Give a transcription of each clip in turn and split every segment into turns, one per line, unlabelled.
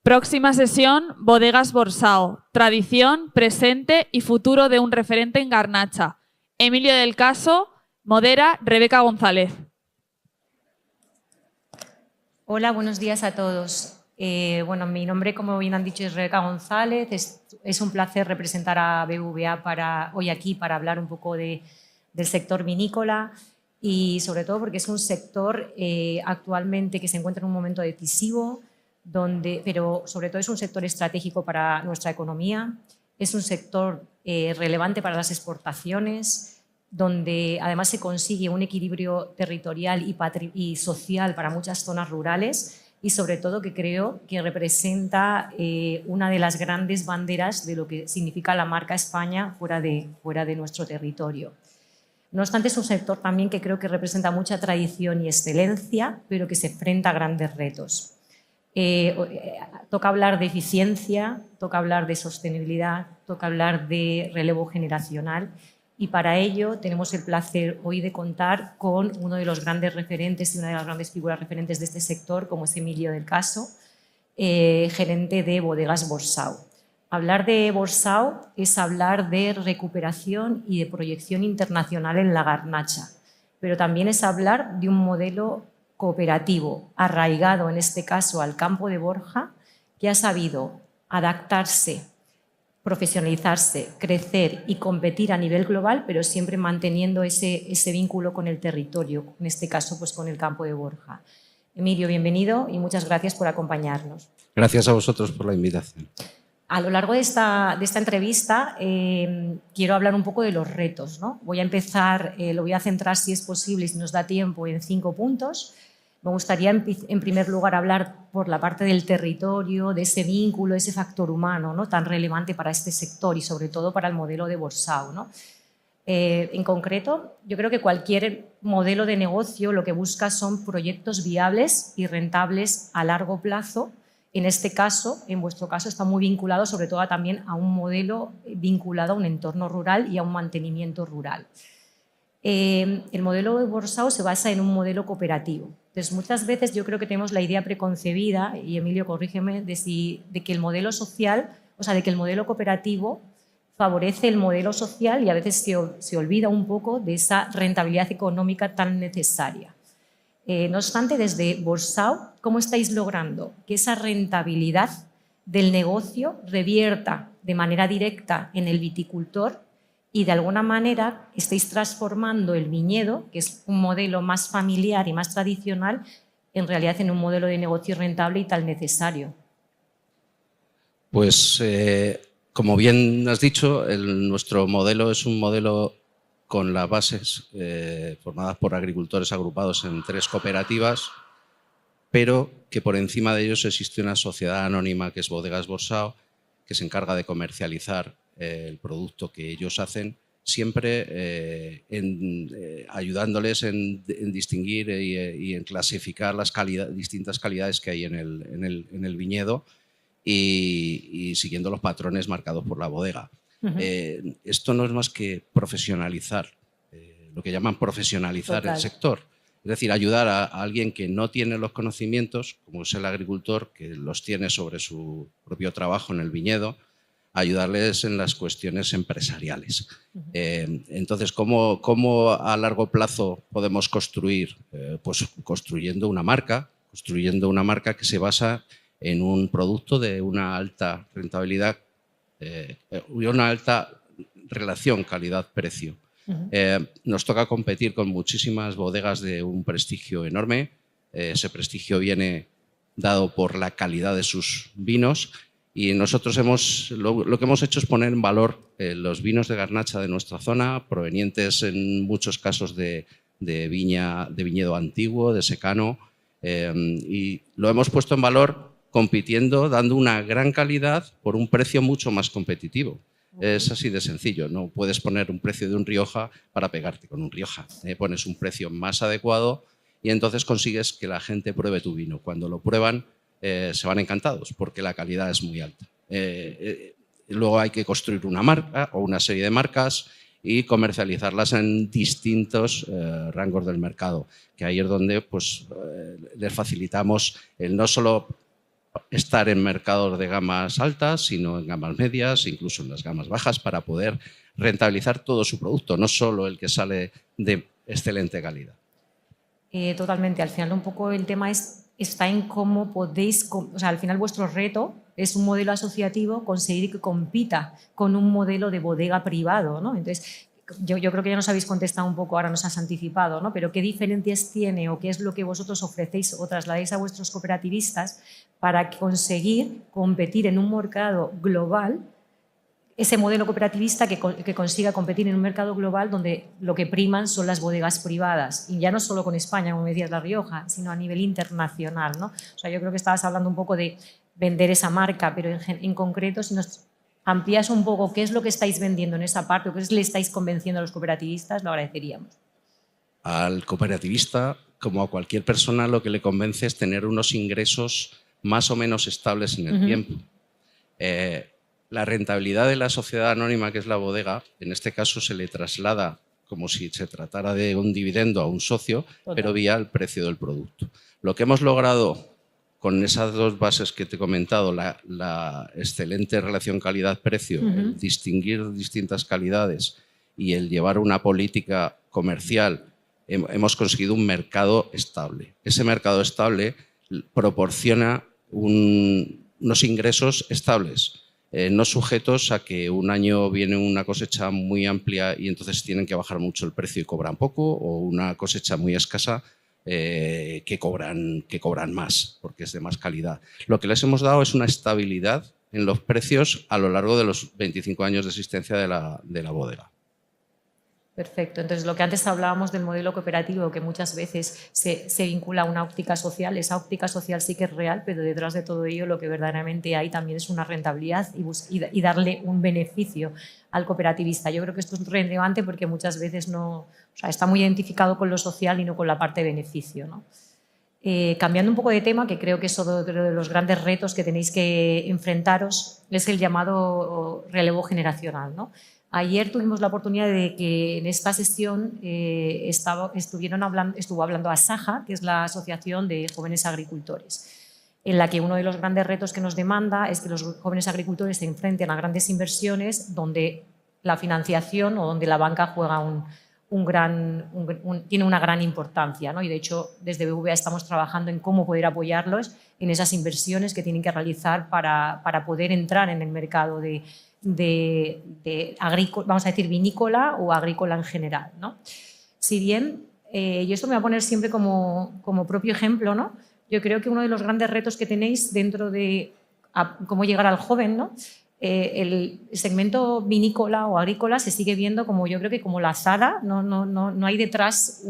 Próxima sesión, Bodegas Borsao, tradición, presente y futuro de un referente en garnacha. Emilio del Caso, modera Rebeca González.
Hola, buenos días a todos. Bueno, mi nombre, como bien han dicho, es Rebeca González. Es un placer representar a BBVA hoy aquí para hablar un poco del sector vinícola y sobre todo porque es un sector actualmente que se encuentra en un momento decisivo, pero sobre todo es un sector estratégico para nuestra economía, es un sector relevante para las exportaciones, donde además se consigue un equilibrio territorial y social para muchas zonas rurales y sobre todo que creo que representa una de las grandes banderas de lo que significa la marca España fuera de nuestro territorio. No obstante, es un sector también que creo que representa mucha tradición y excelencia, pero que se enfrenta a grandes retos. Toca hablar de eficiencia, toca hablar de sostenibilidad, toca hablar de relevo generacional y para ello tenemos el placer hoy de contar con uno de los grandes referentes y una de las grandes figuras referentes de este sector, como es Emilio del Caso, gerente de Bodegas Borsao. Hablar de Borsao es hablar de recuperación y de proyección internacional en la garnacha, pero también es hablar de un modelo cooperativo, arraigado en este caso al campo de Borja, que ha sabido adaptarse, profesionalizarse, crecer y competir a nivel global, pero siempre manteniendo ese vínculo con el territorio, en este caso pues con el campo de Borja. Emilio, bienvenido y muchas gracias por acompañarnos.
Gracias a vosotros por la invitación.
A lo largo de esta entrevista quiero hablar un poco de los retos, ¿no? Voy a empezar, lo voy a centrar si es posible, si nos da tiempo, en 5 puntos. Me gustaría en primer lugar hablar por la parte del territorio, de ese vínculo, ese factor humano, ¿no?, tan relevante para este sector y sobre todo para el modelo de Borsao, ¿no? En concreto, yo creo que cualquier modelo de negocio lo que busca son proyectos viables y rentables a largo plazo. En este caso, en vuestro caso, está muy vinculado sobre todo también a un modelo vinculado a un entorno rural y a un mantenimiento rural. El modelo de Borsao se basa en un modelo cooperativo. Entonces, muchas veces yo creo que tenemos la idea preconcebida, y Emilio, corrígeme, de que el modelo social, o sea, de que el modelo cooperativo favorece el modelo social y a veces se olvida un poco de esa rentabilidad económica tan necesaria. No obstante, desde Borsao, ¿cómo estáis logrando que esa rentabilidad del negocio revierta de manera directa en el viticultor y de alguna manera estáis transformando el viñedo, que es un modelo más familiar y más tradicional, en realidad en un modelo de negocio rentable y tan necesario?
Pues, como bien has dicho, nuestro modelo es un modelo con las bases formadas por agricultores agrupados en 3 cooperativas, pero que por encima de ellos existe una sociedad anónima que es Bodegas Borsao, que se encarga de comercializar el producto que ellos hacen, siempre ayudándoles en distinguir y en clasificar las distintas calidades que hay en el viñedo y siguiendo los patrones marcados por la bodega. Esto no es más que profesionalizar, lo que llaman profesionalizar el sector. Es decir, ayudar a alguien que no tiene los conocimientos, como es el agricultor, que los tiene sobre su propio trabajo en el viñedo, ayudarles en las cuestiones empresariales. Entonces, ¿cómo a largo plazo podemos construir? Pues construyendo una marca que se basa en un producto de una alta rentabilidad y una alta relación calidad-precio. Nos toca competir con muchísimas bodegas de un prestigio enorme. Ese prestigio viene dado por la calidad de sus vinos y nosotros lo que hemos hecho es poner en valor los vinos de garnacha de nuestra zona, provenientes en muchos casos de viñedo antiguo, de secano, y lo hemos puesto en valor compitiendo, dando una gran calidad por un precio mucho más competitivo. Es así de sencillo, no puedes poner un precio de un Rioja para pegarte con un Rioja. Pones un precio más adecuado y entonces consigues que la gente pruebe tu vino. Cuando lo prueban se van encantados porque la calidad es muy alta. Luego hay que construir una marca o una serie de marcas y comercializarlas en distintos rangos del mercado, que ahí es donde pues, les facilitamos el no solo estar en mercados de gamas altas, sino en gamas medias, incluso en las gamas bajas, para poder rentabilizar todo su producto, no solo el que sale de excelente calidad.
Totalmente. Al final un poco el tema está en cómo podéis, o sea, al final vuestro reto es un modelo asociativo, conseguir que compita con un modelo de bodega privado, ¿no? Entonces, yo creo que ya nos habéis contestado un poco, ahora nos has anticipado, ¿no? Pero ¿qué diferencias tiene o qué es lo que vosotros ofrecéis o trasladáis a vuestros cooperativistas para conseguir competir en un mercado global? Ese modelo cooperativista que consiga competir en un mercado global donde lo que priman son las bodegas privadas. Y ya no solo con España, como decías, La Rioja, sino a nivel internacional, ¿no? O sea, yo creo que estabas hablando un poco de vender esa marca, pero en concreto, si nos amplías un poco qué es lo que estáis vendiendo en esa parte o qué le estáis convenciendo a los cooperativistas, lo agradeceríamos.
Al cooperativista, como a cualquier persona, lo que le convence es tener unos ingresos más o menos estables en el tiempo. La rentabilidad de la sociedad anónima, que es la bodega, en este caso se le traslada como si se tratara de un dividendo a un socio, pero vía el precio del producto. Lo que hemos logrado con esas dos bases que te he comentado, la excelente relación calidad-precio, el distinguir distintas calidades y el llevar una política comercial, hemos conseguido un mercado estable. Ese mercado estable proporciona unos ingresos estables, no sujetos a que un año viene una cosecha muy amplia y entonces tienen que bajar mucho el precio y cobran poco, o una cosecha muy escasa que cobran más porque es de más calidad. Lo que les hemos dado es una estabilidad en los precios a lo largo de los 25 años de existencia de la bodega.
Perfecto. Entonces, lo que antes hablábamos del modelo cooperativo, que muchas veces se vincula a una óptica social, esa óptica social sí que es real, pero detrás de todo ello lo que verdaderamente hay también es una rentabilidad y darle un beneficio al cooperativista. Yo creo que esto es relevante porque muchas veces está muy identificado con lo social y no con la parte de beneficio, ¿no? Cambiando un poco de tema, que creo que es otro de los grandes retos que tenéis que enfrentaros, es el llamado relevo generacional, ¿no? Ayer tuvimos la oportunidad de que en esta sesión estuvo hablando Asaja, que es la Asociación de Jóvenes Agricultores, en la que uno de los grandes retos que nos demanda es que los jóvenes agricultores se enfrenten a grandes inversiones donde la financiación o donde la banca juega tiene una gran importancia, ¿no? Y de hecho desde BBVA estamos trabajando en cómo poder apoyarlos en esas inversiones que tienen que realizar para poder entrar en el mercado de agrícola, vamos a decir vinícola o agrícola en general, ¿no? Si bien, y esto me voy a poner siempre como propio ejemplo, ¿no? Yo creo que uno de los grandes retos que tenéis dentro de cómo llegar al joven, ¿no? El segmento vinícola o agrícola se sigue viendo como, yo creo que como la azada, no hay detrás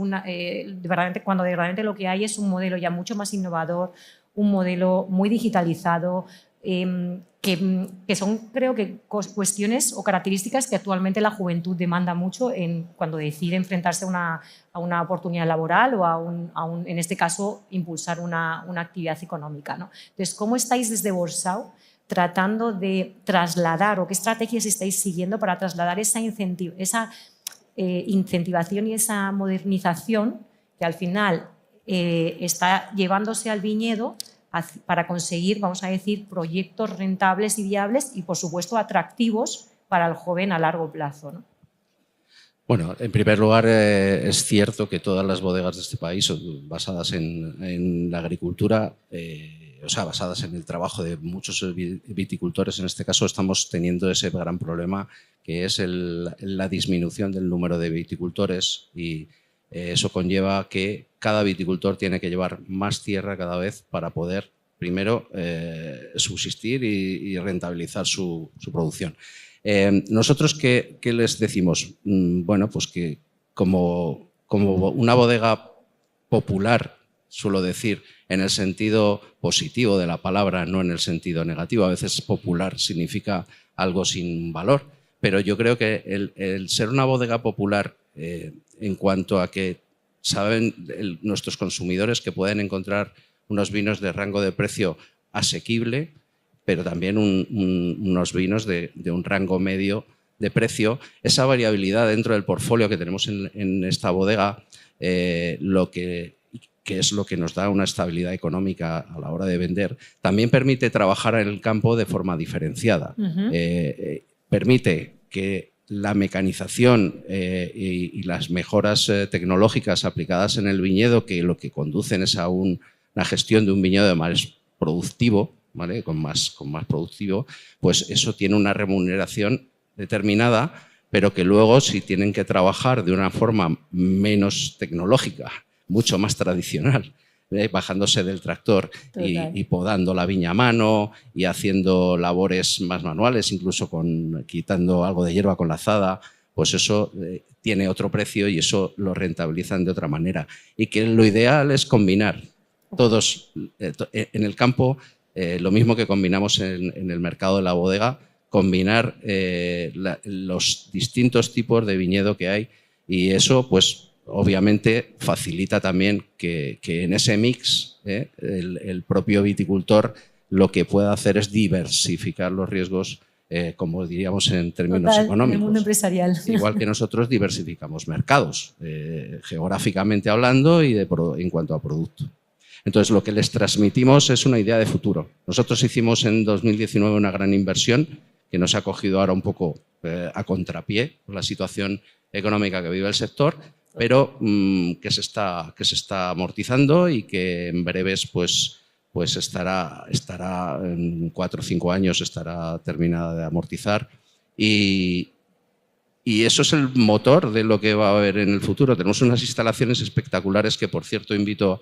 cuando verdaderamente lo que hay es un modelo ya mucho más innovador, un modelo muy digitalizado, que son, creo que, cuestiones o características que actualmente la juventud demanda mucho cuando decide enfrentarse a una oportunidad laboral o en este caso, impulsar una actividad económica, ¿no? Entonces, ¿cómo estáis desde Borsao tratando de trasladar o qué estrategias estáis siguiendo para trasladar esa incentivación y esa modernización que al final está llevándose al viñedo para conseguir, vamos a decir, proyectos rentables y viables y, por supuesto, atractivos para el joven a largo plazo, ¿no?
Bueno, en primer lugar, es cierto que todas las bodegas de este país son basadas en la agricultura, o sea, basadas en el trabajo de muchos viticultores. En este caso estamos teniendo ese gran problema que es la disminución del número de viticultores y eso conlleva que cada viticultor tiene que llevar más tierra cada vez para poder, primero, subsistir y rentabilizar su producción. ¿Nosotros qué les decimos? Bueno, pues que como una bodega popular, suelo decir, en el sentido positivo de la palabra, no en el sentido negativo. A veces popular significa algo sin valor, pero yo creo que el ser una bodega popular en cuanto a que saben nuestros consumidores que pueden encontrar unos vinos de rango de precio asequible, pero también unos vinos de un rango medio de precio. Esa variabilidad dentro del portfolio que tenemos en esta bodega, lo que que es lo que nos da una estabilidad económica a la hora de vender, también permite trabajar en el campo de forma diferenciada. Permite que la mecanización y las mejoras tecnológicas aplicadas en el viñedo, que lo que conducen es a una gestión de un viñedo más productivo, ¿vale? con más productivo, pues eso tiene una remuneración determinada, pero que luego, si tienen que trabajar de una forma menos tecnológica, mucho más tradicional, bajándose del tractor y podando la viña a mano y haciendo labores más manuales, incluso quitando algo de hierba con la azada, pues eso tiene otro precio y eso lo rentabilizan de otra manera. Y que lo ideal es combinar todos en el campo, lo mismo que combinamos en el mercado de la bodega, combinar los distintos tipos de viñedo que hay, y eso pues obviamente facilita también que en ese mix el propio viticultor lo que pueda hacer es diversificar los riesgos, como diríamos en términos económicos.
En el mundo empresarial.
Igual que nosotros diversificamos mercados, geográficamente hablando y en cuanto a producto. Entonces, lo que les transmitimos es una idea de futuro. Nosotros hicimos en 2019 una gran inversión que nos ha cogido ahora un poco a contrapié por la situación económica que vive el sector, pero que se está amortizando y que en breves pues estará en 4 o 5 años estará terminada de amortizar, y eso es el motor de lo que va a haber en el futuro. Tenemos unas instalaciones espectaculares que, por cierto, invito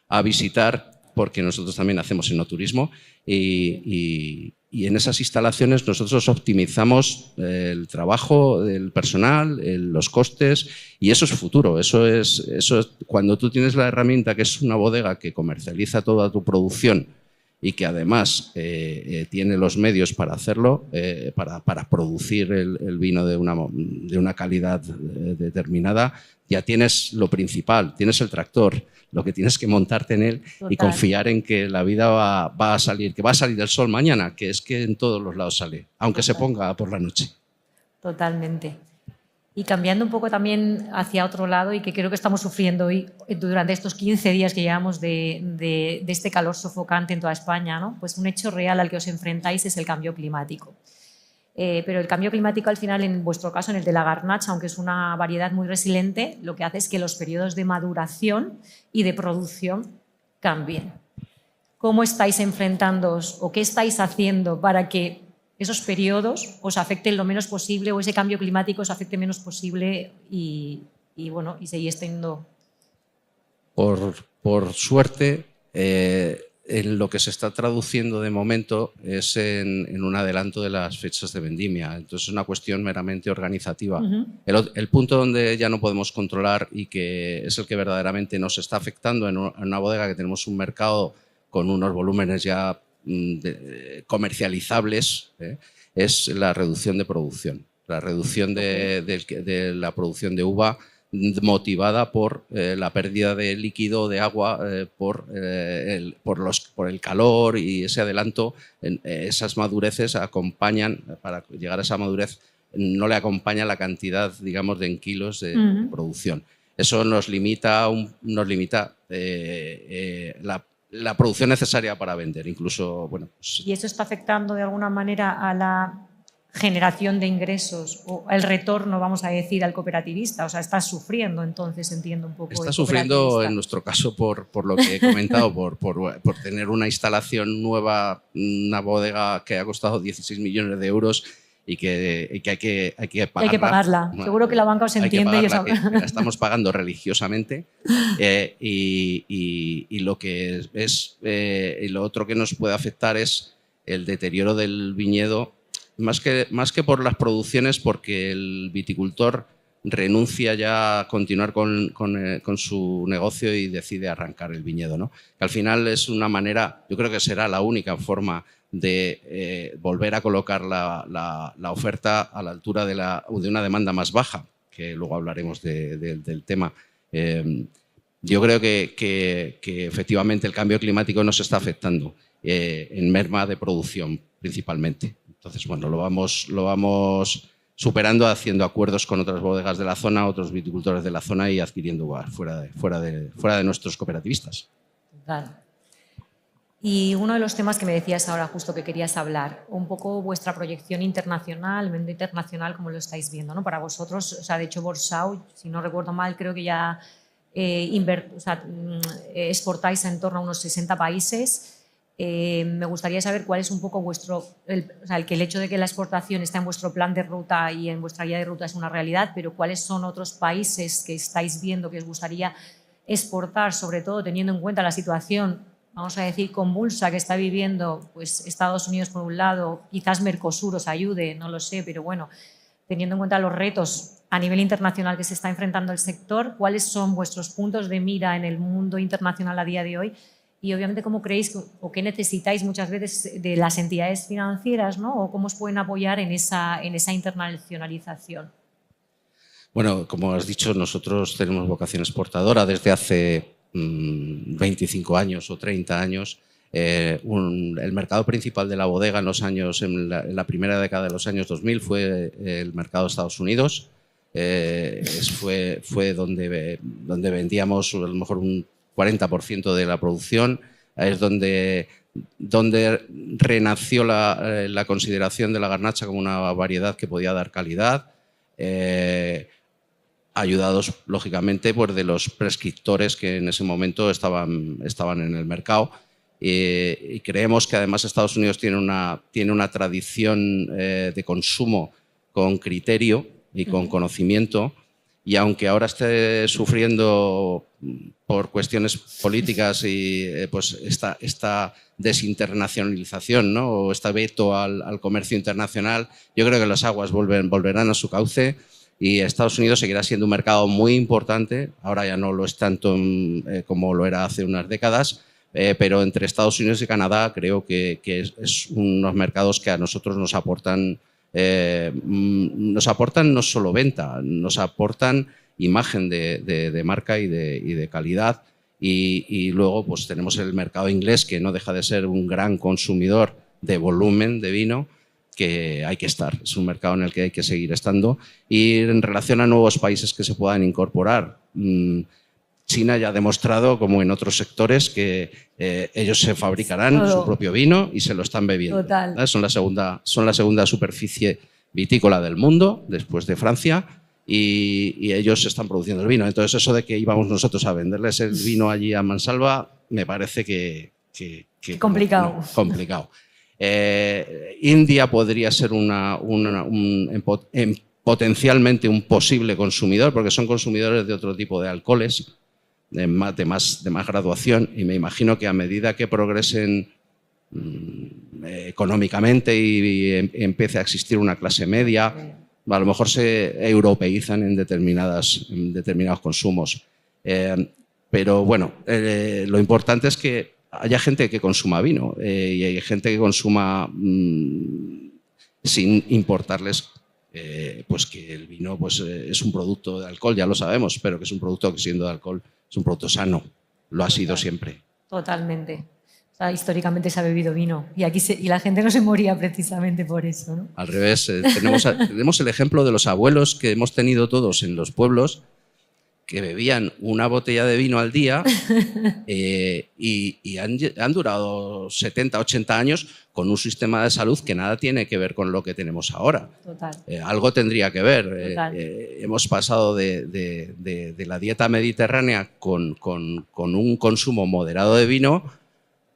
a visitar, porque nosotros también hacemos enoturismo, y en esas instalaciones nosotros optimizamos el trabajo del personal, los costes, y eso es futuro. Eso es cuando tú tienes la herramienta, que es una bodega que comercializa toda tu producción y que además tiene los medios para hacerlo, para producir el vino de una calidad determinada. Ya tienes lo principal, tienes el tractor. Lo que tienes que montarte en él y confiar en que la vida va a salir, que va a salir el sol mañana, que es que en todos los lados sale, aunque se ponga por la noche.
Totalmente. Y cambiando un poco también hacia otro lado, y que creo que estamos sufriendo hoy durante estos 15 días que llevamos de este calor sofocante en toda España, ¿no? Pues un hecho real al que os enfrentáis es el cambio climático. Pero el cambio climático, al final, en vuestro caso, en el de la garnacha, aunque es una variedad muy resiliente, lo que hace es que los periodos de maduración y de producción cambien. ¿Cómo estáis enfrentándoos o qué estáis haciendo para que esos periodos os afecten lo menos posible, o ese cambio climático os afecte menos posible y seguís teniendo?
Por suerte, en lo que se está traduciendo de momento es en un adelanto de las fechas de vendimia. Entonces es una cuestión meramente organizativa. El punto donde ya no podemos controlar, y que es el que verdaderamente nos está afectando en una bodega que tenemos un mercado con unos volúmenes ya comercializables, es la reducción de producción. La reducción de la producción de uva, motivada por la pérdida de líquido, de agua, por el calor, y ese adelanto. Esas madureces acompañan, para llegar a esa madurez, no le acompaña la cantidad, digamos, de en kilos de producción. Eso nos limita la producción necesaria para vender, incluso, bueno. Pues,
¿y eso está afectando de alguna manera a la generación de ingresos o el retorno, vamos a decir, al cooperativista? O sea, estás sufriendo, entonces, entiendo un poco.
Está sufriendo, en nuestro caso, por lo que he comentado, por tener una instalación nueva, una bodega que ha costado 16 millones de euros y que hay que pagarla.
Hay que pagarla. Seguro que la banca os entiende.
Que la estamos pagando religiosamente, y lo que y lo otro que nos puede afectar es el deterioro del viñedo. Más que por las producciones, porque el viticultor renuncia ya a continuar con su negocio y decide arrancar el viñedo, ¿no? Que al final es una manera, yo creo que será la única forma de volver a colocar la oferta a la altura de una demanda más baja, que luego hablaremos del tema. Yo creo que efectivamente el cambio climático nos está afectando en merma de producción, principalmente. Entonces, bueno, lo vamos superando, haciendo acuerdos con otras bodegas de la zona, otros viticultores de la zona y adquiriendo uvas fuera de nuestros cooperativistas.
Total. Y uno de los temas que me decías ahora justo que querías hablar, un poco vuestra proyección internacional, el mundo internacional, cómo lo estáis viendo, ¿no? Para vosotros, o sea, de hecho Borsao, si no recuerdo mal, creo que ya exportáis en torno a unos 60 países. Me gustaría saber cuál es un poco el hecho de que la exportación está en vuestro plan de ruta y en vuestra guía de ruta es una realidad, pero cuáles son otros países que estáis viendo que os gustaría exportar, sobre todo teniendo en cuenta la situación, vamos a decir, convulsa que está viviendo pues, Estados Unidos por un lado, quizás Mercosur os ayude, no lo sé, pero bueno, teniendo en cuenta los retos a nivel internacional que se está enfrentando el sector, ¿cuáles son vuestros puntos de mira en el mundo internacional a día de hoy? Y obviamente, ¿cómo creéis o qué necesitáis muchas veces de las entidades financieras, ¿no? O cómo os pueden apoyar en esa internacionalización?
Bueno, como has dicho, nosotros tenemos vocación exportadora desde hace 25 años o 30 años. El mercado principal de la bodega en la primera década de los años 2000 fue el mercado de Estados Unidos. Fue donde vendíamos a lo mejor un 40% de la producción. Es donde renació la consideración de la garnacha como una variedad que podía dar calidad, ayudados lógicamente pues, de los prescriptores que en ese momento estaban en el mercado. Y creemos que además Estados Unidos tiene una tradición de consumo con criterio y con conocimiento, y aunque ahora esté sufriendo por cuestiones políticas y pues esta desinternacionalización, ¿no? O este veto al comercio internacional, yo creo que las aguas volverán a su cauce y Estados Unidos seguirá siendo un mercado muy importante. Ahora ya no lo es tanto como lo era hace unas décadas, pero entre Estados Unidos y Canadá creo que es unos mercados que a nosotros nos aportan no solo venta, nos aportan imagen de marca y de calidad. Y luego pues tenemos el mercado inglés, que no deja de ser un gran consumidor de volumen de vino, que hay que estar. Es un mercado en el que hay que seguir estando. Y en relación a nuevos países que se puedan incorporar, China ya ha demostrado, como en otros sectores, que ellos se fabricarán su propio vino y se lo están bebiendo.
Total.
Son la segunda superficie vitícola del mundo, después de Francia, y ellos están produciendo el vino. Entonces, eso de que íbamos nosotros a venderles el vino allí a mansalva, me parece que
complicado.
No, complicado. India podría ser potencialmente un posible consumidor, porque son consumidores de otro tipo de alcoholes, de más graduación, y me imagino que a medida que progresen económicamente y empiece a existir una clase media, a lo mejor se europeizan en determinados consumos. Pero bueno, lo importante es que haya gente que consuma vino y hay gente que consuma sin importarles pues que el vino pues, es un producto de alcohol, ya lo sabemos, pero que es un producto que siendo de alcohol es un producto sano, lo ha sido siempre.
Totalmente. O sea, históricamente se ha bebido vino y la gente no se moría precisamente por eso, ¿no?
Al revés, tenemos el ejemplo de los abuelos que hemos tenido todos en los pueblos, que bebían una botella de vino al día y han durado 70, 80 años con un sistema de salud que nada tiene que ver con lo que tenemos ahora.
Total.
Algo tendría que ver. Hemos pasado de la dieta mediterránea con un consumo moderado de vino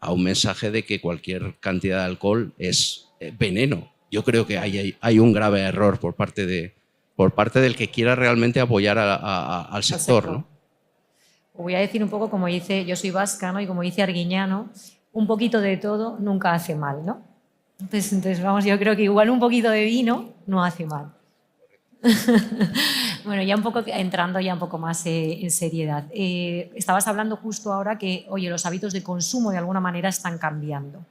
a un mensaje de que cualquier cantidad de alcohol es veneno. Yo creo que hay un grave error por parte del que quiera realmente apoyar al sector, ¿no?
Voy a decir un poco como dice, yo soy vasca, ¿no? Y como dice Arguiñano, un poquito de todo nunca hace mal, ¿no? Entonces vamos, yo creo que igual un poquito de vino no hace mal. Bueno, ya un poco entrando ya un poco más en seriedad. Estabas hablando justo ahora que, oye, los hábitos de consumo de alguna manera están cambiando.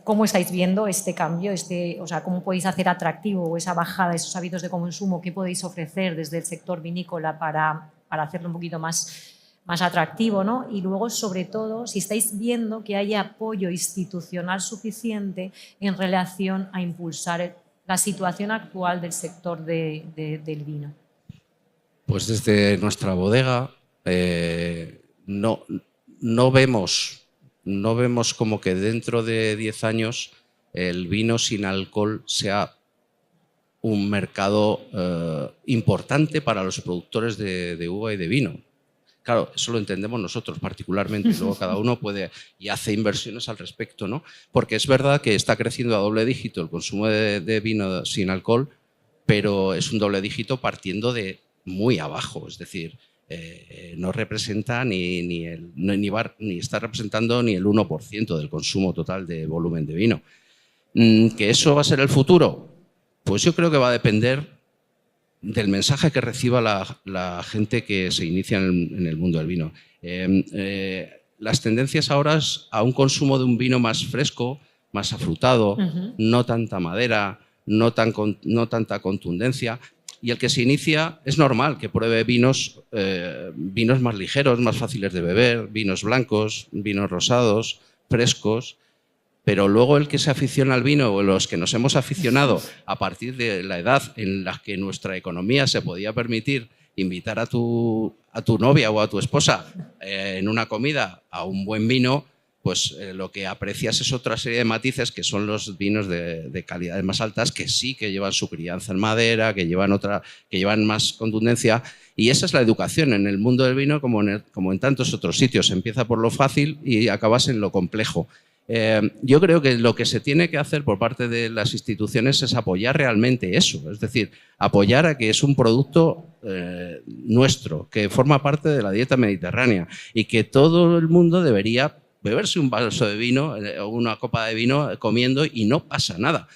¿Cómo estáis viendo este cambio? O sea, ¿cómo podéis hacer atractivo esa bajada de esos hábitos de consumo? ¿Qué podéis ofrecer desde el sector vinícola para hacerlo un poquito más atractivo, ¿no? Y luego, sobre todo, si estáis viendo que haya apoyo institucional suficiente en relación a impulsar la situación actual del sector del vino?
Pues desde nuestra bodega no vemos como que dentro de 10 años el vino sin alcohol sea un mercado importante para los productores de uva y de vino. Claro, eso lo entendemos nosotros particularmente, luego cada uno puede y hace inversiones al respecto, ¿no? Porque es verdad que está creciendo a doble dígito el consumo de vino sin alcohol, pero es un doble dígito partiendo de muy abajo, es decir, no representa ni está representando ni el 1% del consumo total de volumen de vino. ¿Que eso va a ser el futuro? Pues yo creo que va a depender del mensaje que reciba la gente que se inicia en el mundo del vino. Las tendencias ahora es a un consumo de un vino más fresco, más afrutado, no tanta madera, no tanta contundencia. Y el que se inicia es normal que pruebe vinos más ligeros, más fáciles de beber, vinos blancos, vinos rosados, frescos. Pero luego el que se aficiona al vino o los que nos hemos aficionado a partir de la edad en la que nuestra economía se podía permitir invitar a tu novia o a tu esposa en una comida a un buen vino, pues lo que aprecias es otra serie de matices que son los vinos de calidades más altas que sí que llevan su crianza en madera, que llevan más contundencia. Y esa es la educación en el mundo del vino como en tantos otros sitios. Empieza por lo fácil y acabas en lo complejo. Yo creo que lo que se tiene que hacer por parte de las instituciones es apoyar realmente eso, es decir, apoyar a que es un producto nuestro, que forma parte de la dieta mediterránea y que todo el mundo debería beberse un vaso de vino o una copa de vino comiendo y no pasa nada.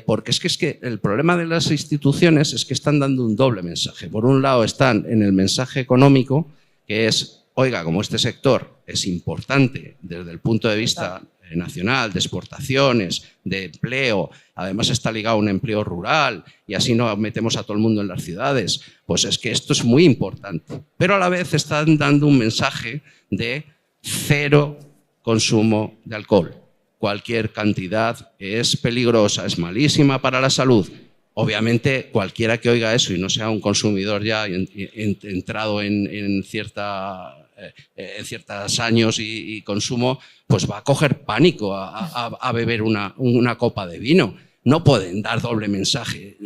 Porque es que el problema de las instituciones es que están dando un doble mensaje. Por un lado están en el mensaje económico, que es, oiga, como este sector es importante desde el punto de vista nacional, de exportaciones, de empleo, además está ligado a un empleo rural y así no metemos a todo el mundo en las ciudades, pues es que esto es muy importante. Pero a la vez están dando un mensaje de cero consumo de alcohol. Cualquier cantidad es peligrosa, es malísima para la salud. Obviamente, cualquiera que oiga eso y no sea un consumidor ya entrado en ciertos años y consumo, pues va a coger pánico a beber una copa de vino. No pueden dar doble mensaje.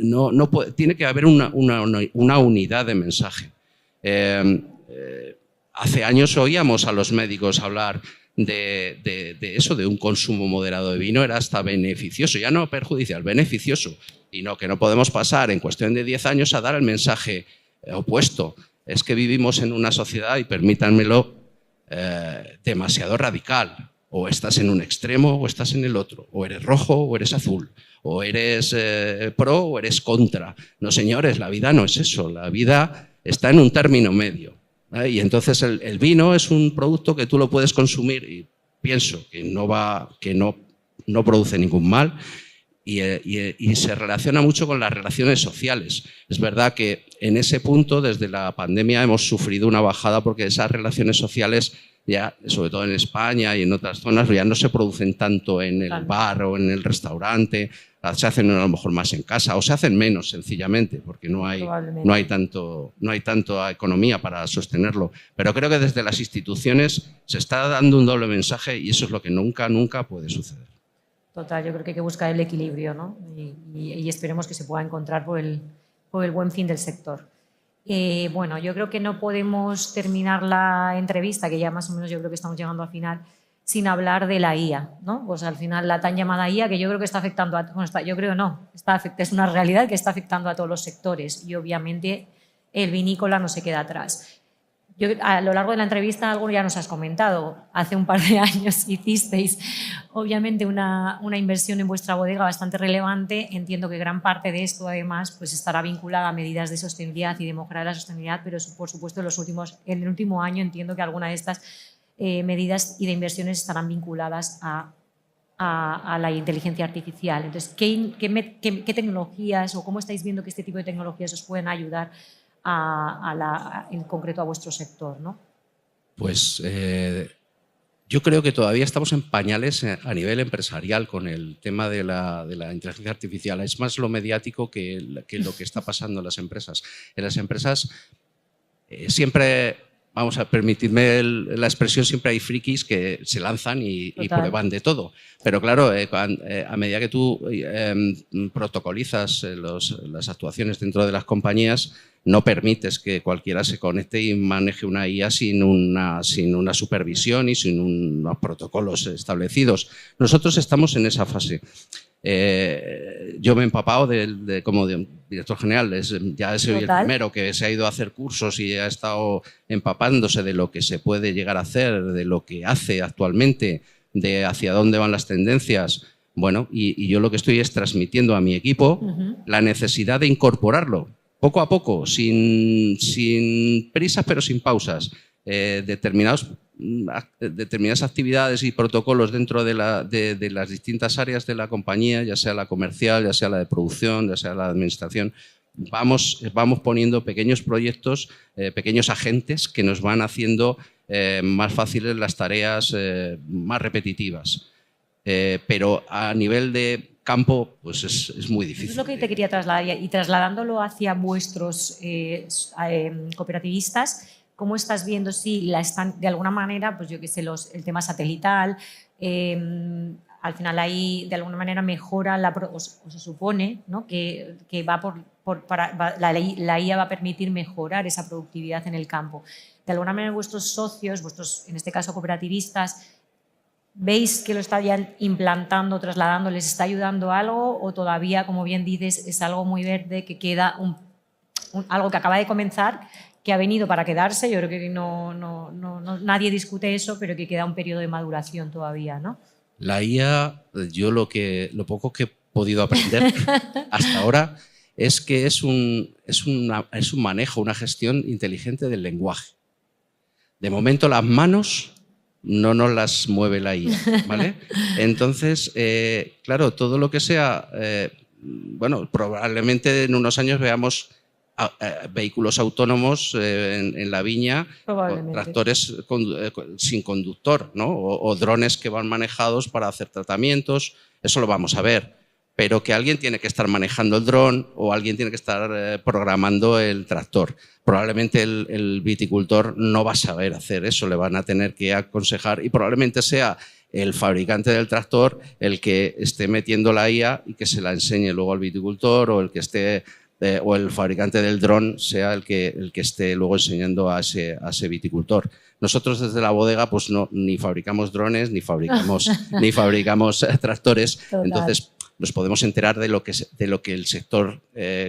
Tiene que haber una unidad de mensaje. Hace años oíamos a los médicos hablar de eso, de un consumo moderado de vino, era hasta beneficioso, ya no perjudicial, beneficioso. Y que no podemos pasar en cuestión de 10 años a dar el mensaje opuesto. Es que vivimos en una sociedad, y permítanmelo, demasiado radical. O estás en un extremo o estás en el otro. O eres rojo o eres azul. O eres pro o eres contra. No, señores, la vida no es eso. La vida está en un término medio. Y entonces el vino es un producto que tú lo puedes consumir y pienso que no produce ningún mal y se relaciona mucho con las relaciones sociales. Es verdad que en ese punto, desde la pandemia, hemos sufrido una bajada porque esas relaciones sociales, ya, sobre todo en España y en otras zonas, ya no se producen tanto en el bar o en el restaurante, se hacen a lo mejor más en casa o se hacen menos sencillamente porque no hay tanta economía para sostenerlo. Pero creo que desde las instituciones se está dando un doble mensaje y eso es lo que nunca puede suceder.
Total, yo creo que hay que buscar el equilibrio, ¿no? Y esperemos que se pueda encontrar por el buen fin del sector. Bueno, yo creo que no podemos terminar la entrevista, que ya más o menos yo creo que estamos llegando al final, sin hablar de la IA, ¿no? Pues al final la tan llamada IA, que yo creo que está afectando es una realidad que está afectando a todos los sectores y obviamente el vinícola no se queda atrás. A lo largo de la entrevista algo ya nos has comentado. Hace un par de años hicisteis obviamente una inversión en vuestra bodega bastante relevante. Entiendo que gran parte de esto además pues estará vinculada a medidas de sostenibilidad y de mejora de la sostenibilidad, pero por supuesto en el último año entiendo que alguna de estas medidas y de inversiones estarán vinculadas a la inteligencia artificial. Entonces, ¿qué tecnologías o cómo estáis viendo que este tipo de tecnologías os pueden ayudar en concreto a vuestro sector, ¿no?
Pues Yo creo que todavía estamos en pañales a nivel empresarial con el tema de la inteligencia artificial. Es más lo mediático que lo que está pasando en las empresas. En las empresas siempre, vamos a permitirme la expresión, siempre hay frikis que se lanzan y prueban de todo. Pero claro, a medida que tú protocolizas las actuaciones dentro de las compañías, no permites que cualquiera se conecte y maneje una IA sin una supervisión y sin unos protocolos establecidos. Nosotros estamos en esa fase. Yo me he empapado como director general, ya soy el primero que se ha ido a hacer cursos y ha estado empapándose de lo que se puede llegar a hacer, de lo que hace actualmente, de hacia dónde van las tendencias. Bueno, y yo lo que estoy es transmitiendo a mi equipo la necesidad de incorporarlo poco a poco, sin prisas pero sin pausas, determinadas actividades y protocolos dentro de las distintas áreas de la compañía, ya sea la comercial, ya sea la de producción, ya sea la de administración. Vamos poniendo pequeños proyectos, pequeños agentes que nos van haciendo más fáciles las tareas más repetitivas. Pero a nivel de campo, pues es muy difícil.
Eso es lo que te quería trasladar, y trasladándolo hacia vuestros cooperativistas, ¿cómo estás viendo si la están, de alguna manera, pues yo qué sé, el tema satelital, al final ahí de alguna manera mejora, o se supone, ¿no?, que la IA va a permitir mejorar esa productividad en el campo? De alguna manera vuestros socios, en este caso cooperativistas, ¿veis que lo está ya implantando, trasladando, les está ayudando algo, o todavía, como bien dices, es algo muy verde, que queda algo que acaba de comenzar, que ha venido para quedarse? Yo creo que nadie discute eso, pero que queda un periodo de maduración todavía, ¿no?
La IA, yo lo poco que he podido aprender hasta ahora es que es un manejo, una gestión inteligente del lenguaje. De momento las manos no nos las mueve la IA, ¿vale? Entonces, claro, todo lo que sea, bueno, probablemente en unos años veamos vehículos autónomos en la viña, tractores sin conductor, ¿no? O drones que van manejados para hacer tratamientos. Eso lo vamos a ver. Pero que alguien tiene que estar manejando el dron o alguien tiene que estar programando el tractor. Probablemente el viticultor no va a saber hacer eso, le van a tener que aconsejar, y probablemente sea el fabricante del tractor el que esté metiendo la IA y que se la enseñe luego al viticultor, o o el fabricante del dron sea el que esté luego enseñando a ese viticultor. Nosotros desde la bodega pues ni fabricamos drones ni fabricamos tractores. Total. Entonces nos podemos enterar de lo que el sector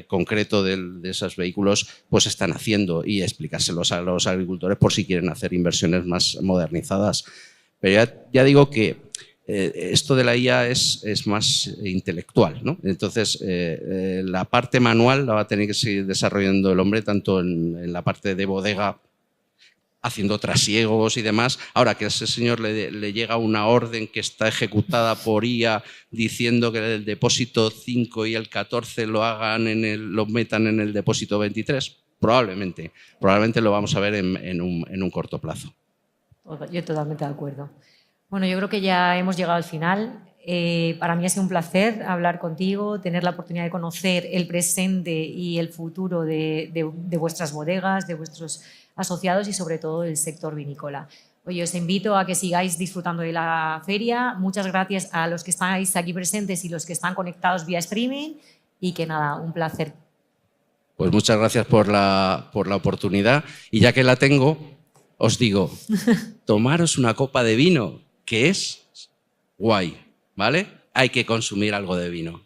concreto de esos vehículos pues están haciendo, y explicárselos a los agricultores por si quieren hacer inversiones más modernizadas. Pero ya digo que esto de la IA es más intelectual, ¿no? Entonces, la parte manual la va a tener que seguir desarrollando el hombre, tanto en la parte de bodega, haciendo trasiegos y demás. Ahora que a ese señor le llega una orden que está ejecutada por IA diciendo que el depósito 5 y el 14 lo metan en el depósito 23, probablemente lo vamos a ver en un corto plazo.
Yo totalmente de acuerdo. Bueno, yo creo que ya hemos llegado al final. Para mí ha sido un placer hablar contigo, tener la oportunidad de conocer el presente y el futuro de vuestras bodegas, de vuestros asociados y sobre todo del sector vinícola. Oye, os invito a que sigáis disfrutando de la feria. Muchas gracias a los que estáis aquí presentes y los que están conectados vía streaming, y que nada, un placer.
Pues muchas gracias por la oportunidad, y ya que la tengo, os digo, tomaros una copa de vino, que es guay, ¿vale? Hay que consumir algo de vino.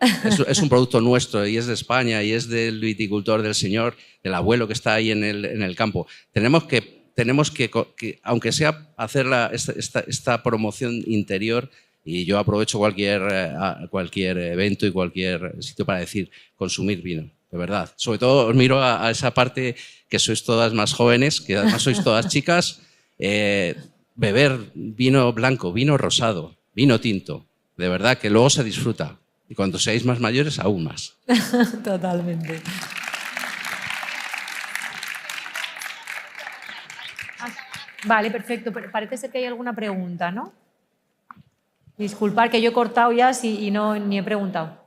Es un producto nuestro y es de España y es del viticultor, del señor, del abuelo que está ahí en el campo. Tenemos que, aunque sea hacer esta promoción interior, y yo aprovecho cualquier evento y cualquier sitio para decir, consumir vino, de verdad. Sobre todo os miro a esa parte que sois todas más jóvenes, que además sois todas chicas, beber vino blanco, vino rosado, vino tinto, de verdad que luego se disfruta. Y cuando seáis más mayores, aún más.
Totalmente. Vale, perfecto. Pero parece ser que hay alguna pregunta, ¿no? Disculpad que yo he cortado ya y no ni he preguntado.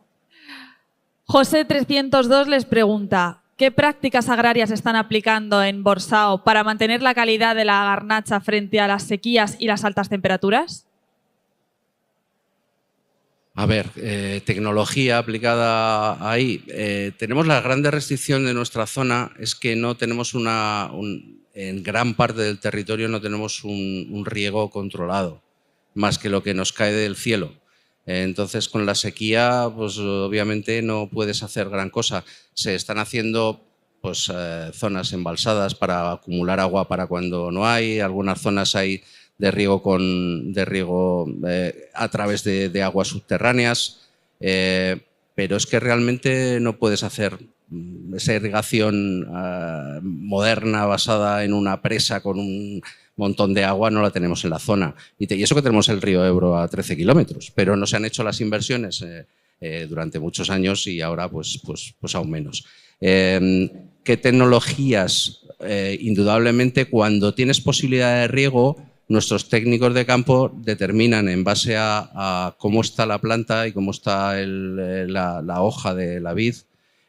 José 302 les pregunta, ¿qué prácticas agrarias están aplicando en Borsao para mantener la calidad de la garnacha frente a las sequías y las altas temperaturas?
A ver, tecnología aplicada ahí. Tenemos la grande restricción de nuestra zona, es que no tenemos en gran parte del territorio no tenemos un riego controlado, más que lo que nos cae del cielo. Entonces, con la sequía, pues obviamente no puedes hacer gran cosa. Se están haciendo pues, zonas embalsadas para acumular agua para cuando no hay. Algunas zonas hay de riego a través de aguas subterráneas. Pero es que realmente no puedes hacer esa irrigación moderna basada en una presa con un montón de agua, no la tenemos en la zona. Y eso que tenemos el río Ebro a 13 kilómetros, pero no se han hecho las inversiones durante muchos años y ahora pues aún menos. ¿Qué tecnologías? Indudablemente, cuando tienes posibilidad de riego, nuestros técnicos de campo determinan en base a cómo está la planta y cómo está la hoja de la vid,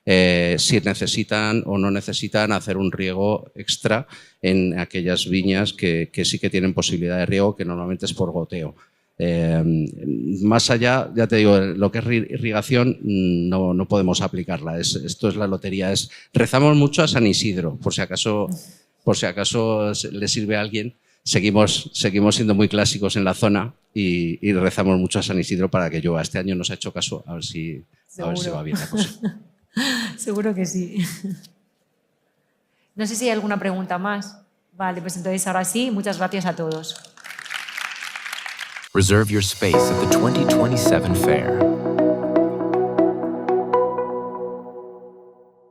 si necesitan o no necesitan hacer un riego extra en aquellas viñas que sí que tienen posibilidad de riego, que normalmente es por goteo. Más allá, ya te digo, lo que es irrigación no podemos aplicarla. Esto es la lotería. Rezamos mucho a San Isidro, por si acaso le sirve a alguien. Seguimos siendo muy clásicos en la zona y rezamos mucho a San Isidro para que llueva. Este año nos ha hecho caso, a ver si va bien la cosa.
Seguro que sí. No sé si hay alguna pregunta más. Vale, pues entonces ahora sí, muchas gracias a todos.
Reserve your space at the 2027 fair.